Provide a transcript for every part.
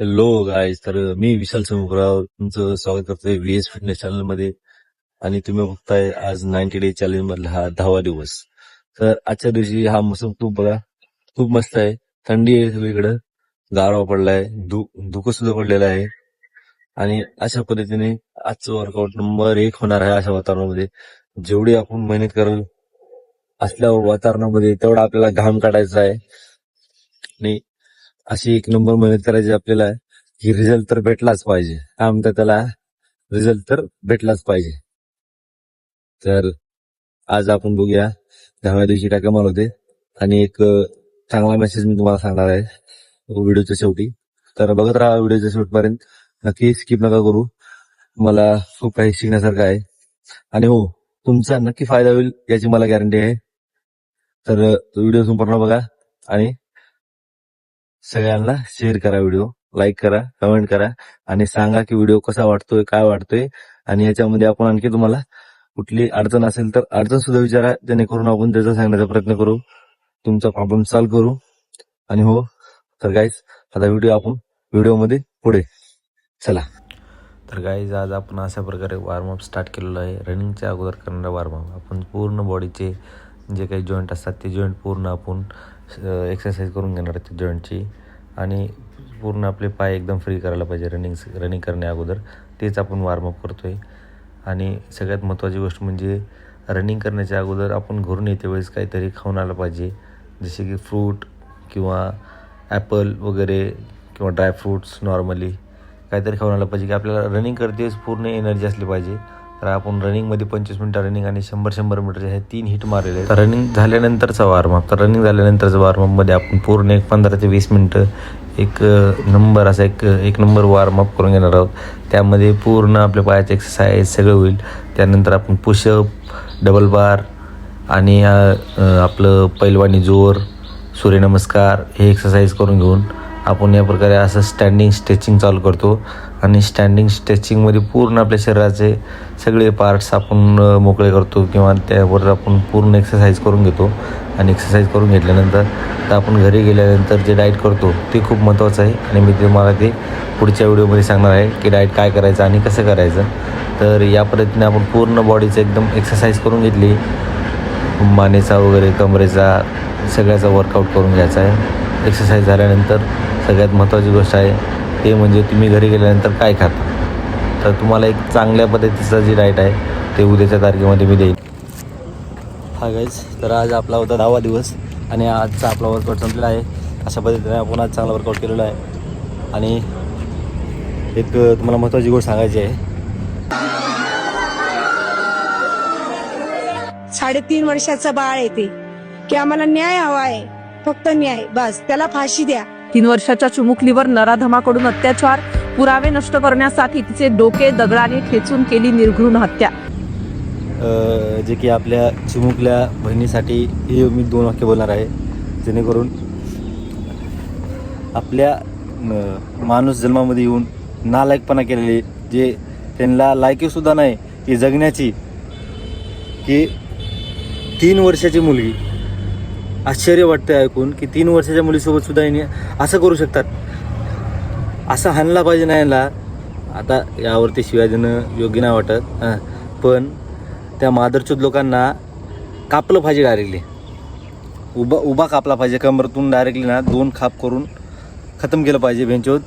Hello guys, तर मी विशाल समुद्राव तुमचं स्वागत करतोय व्हीएस फिटनेस चॅनल मध्ये. आणि तुम्ही बघताय आज 90 डे चॅलेंज मधला हा 10वा दिवस. तर आजच्या दिवशी हा मोसम बघा खूप मस्त आहे. थंडी आहे सगळीकडं, गारवा पडलाय, धुकं सुद्धा पडलेलं आहे. आणि अशा पद्धतीने आजचं वर्कआउट नंबर 1 होणार आहे. अशा वातावरणामध्ये जेवढी आपण मेहनत करल असल्या वातावरणामध्ये तेवढा आपल्याला घाम काढायचा आहे. आणि अशी एक नंबर मेहनत करायची आपल्याला की रिझल्ट तर भेटलाच पाहिजे. काय म्हणतात त्याला, रिझल्ट तर भेटलाच पाहिजे. तर आज आपण बघूया 10व्या दिवशी काय कमाल होते. आणि एक चांगला मेसेज मी तुम्हाला सांगणार आहे व्हिडिओच्या शेवटी. तर बघत राहा व्हिडिओच्या शेवटपर्यंत, नक्की स्किप नका करू. मला खूप काही शिकण्यासारखं आहे आणि हो, तुमचा नक्की फायदा होईल याची मला गॅरंटी आहे. तर व्हिडिओ संपूर्ण बघा आणि सगळ्यांना शेअर करा, व्हिडिओ लाईक करा, कमेंट करा आणि सांगा की व्हिडिओ कसा वाटतोय, काय वाटतोय. आणि याच्यामध्ये आपण आणखी तुम्हाला कुठली अडचण असेल तर अडचण सुद्धा विचारा, जेणेकरून आपण त्याचा सांगण्याचा प्रयत्न करू, तुमचा प्रॉब्लेम सॉल्व्ह करू. आणि हो, तर गाईज आता व्हिडिओमध्ये पुढे चला. तर गाईज आज आपण अशा प्रकारे वॉर्मअप स्टार्ट केलेलं आहे. रनिंगच्या अगोदर करणारा वॉर्मअप आपण पूर्ण बॉडीचे जे काही जॉईंट असतात ते जॉईंट पूर्ण आपण एक्सरसाइज करून घेणार आहे त्या जॉईंटची. आणि पूर्ण आपले पाय एकदम फ्री करायला पाहिजे रनिंग करण्या अगोदर. तेच आपण वॉर्मअप करतो आहे. आणि सगळ्यात महत्त्वाची गोष्ट म्हणजे रनिंग करण्याच्या अगोदर आपण घरून येते वेळेस काहीतरी खाऊन आलं पाहिजे, जसे की फ्रूट किंवा ॲपल वगैरे किंवा ड्रायफ्रूट्स. नॉर्मली काहीतरी खाऊन आलं पाहिजे की आपल्याला रनिंग करतेच पूर्ण एनर्जी असली पाहिजे. तर आपण रनिंगमध्ये 25 मिनटं रनिंग आणि 100 मीटरचे हे 3 हिट मारलेले आहेत. तर रनिंग झाल्यानंतरचा वॉर्मअप, तर रनिंग झाल्यानंतरचा वॉर्मअपमध्ये आपण पूर्ण एक 15 ते 20 मिनटं एक नंबर वॉर्मअप करून घेणार आहोत. त्यामध्ये पूर्ण आपल्या पायाचे एक्सरसाइज सगळं होईल. त्यानंतर आपण पुशअप, डबल बार आणि आपलं पैलवानी जोर, सूर्यनमस्कार हे एक्सरसाइज करून घेऊन आपण या प्रकारे असं स्टँडिंग स्ट्रेचिंग चालू करतो. आणि स्टँडिंग स्ट्रेचिंगमध्ये पूर्ण आपल्या शरीराचे सगळे पार्ट्स आपण मोकळे करतो किंवा त्यावर आपण पूर्ण एक्सरसाइज करून घेतो. आणि एक्सरसाइज करून घेतल्यानंतर तर आपण घरी गेल्यानंतर जे डाएट करतो ते खूप महत्त्वाचं आहे. आणि मी तुम्हाला ते पुढच्या व्हिडिओमध्ये सांगणार आहे की डाएट काय करायचं आणि कसं करायचं. तर या पद्धतीने आपण पूर्ण बॉडीचं एकदम एक्सरसाइज करून घेतली, मानेचा वगैरे कमरेचा सगळ्याचा वर्कआउट करून घ्यायचा आहे. एक्सरसाइज झाल्यानंतर सगळ्यात महत्त्वाची गोष्ट आहे ते म्हणजे तुम्ही घरी गेल्यानंतर काय खाता. तर तुम्हाला एक चांगल्या पद्धतीचं जी डाएट आहे ते उद्याच्या तारखेमध्ये मी देईन. हा गाईज, तर आज आपला होता 10वा दिवस आणि आजचा आपला वर्कआउट संपलेला आहे. अशा पद्धतीने आपण आज चांगला वर्कआउट केलेला आहे. आणि एक तुम्हाला महत्त्वाची गोष्ट सांगायची आहे. 3.5 वर्षाचं बाळ येते की आम्हाला न्याय हवा आहे, फक्त न्याय, बस. त्याला फाशी द्या. 3 वर्षाच्या चिमुकलीवर नराधमाकडून अत्याचार, पुरावे नष्ट करण्यासाठी तिचे डोके दगडाने ठेचून केली निर्घृण हत्या. जे की आपल्या चिमुकल्या बहिणीसाठी हे मी 2 वाक्य बोलणार आहे, जेणेकरून आपल्या माणूस जन्मामध्ये येऊन नालायकपणा केलेले, जे त्यांना लायकीसुद्धा नाही की जगण्याची, की 3 वर्षाची मुलगी, आश्चर्य वाटतं ऐकून की 3 वर्षाच्या मुलीसोबत सुद्धा याने असं करू शकतात. असं हाणला पाहिजे नाही याला. आता यावरती शिवाय देणं योग्य नाही वाटत, पण त्या मादरचोद लोकांना कापलं पाहिजे डायरेक्टली. उभा कापला पाहिजे कमरतून डायरेक्टली ना, 2 खाप करून खतम केलं पाहिजे. भेंचोद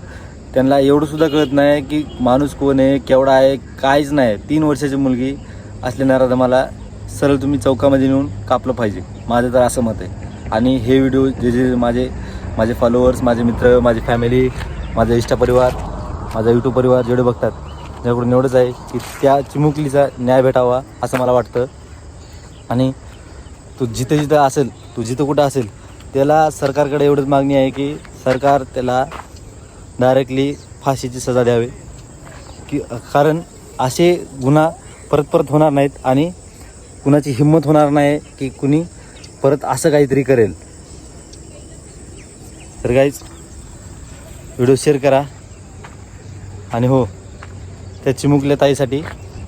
त्यांना एवढंसुद्धा कळत नाही की माणूस कोण आहे, केवढा आहे, काहीच नाही. 3 वर्षाची मुलगी असलेल्या मला सरळ तुम्ही चौकामध्ये नेऊन कापलं पाहिजे, माझं तर असं मत आहे. आणि हे व्हिडिओ जे माझे फॉलोअर्स, माझे मित्र, माझी फॅमिली, माझा इंस्टा परिवार, माझा यूट्यूब परिवार जेवढे बघतात, त्याकडून एवढंच आहे की त्या चिमुकलीचा न्याय भेटावा असं मला वाटतं. आणि तू जिथं असेल, तू जिथं कुठं असेल, त्याला सरकारकडे एवढंच मागणी आहे की सरकार त्याला डायरेक्टली फाशीची सजा द्यावी, की कारण असे गुन्हा परत होणार नाहीत आणि कुणाची हिंमत होणार नाही की कुणी परत असं काहीतरी करेल. तर गाईज, व्हिडिओ शेअर करा. आणि हो, त्या चिमुकल्या ताईसाठी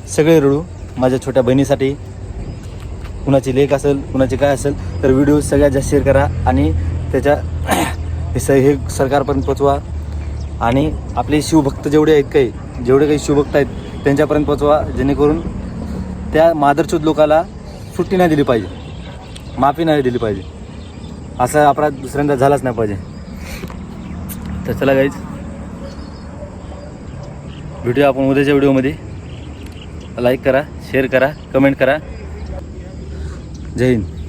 सगळे रडू, माझ्या छोट्या बहिणीसाठी, कुणाची लेक असेल, कुणाची काय असेल, तर व्हिडिओ सगळ्यात जास्त शेअर करा आणि त्याच्या हे सरकारपर्यंत पोचवा. आणि आपले शिवभक्त जेवढे आहेत जेवढे काही शिवभक्त आहेत त्यांच्यापर्यंत पोचवा, जेणेकरून त्या मादरचोद लोकाला सुट्टी नाही दिली पाहिजे, माफी नाही दिली पाहिजे. असा अपराध दुसऱ्यांदा झालाच नाही पाहिजे. तर चला गाईज, भेटूया आपण उद्याच्या व्हिडिओमध्ये. लाईक करा, शेअर करा, कमेंट करा. जय हिंद.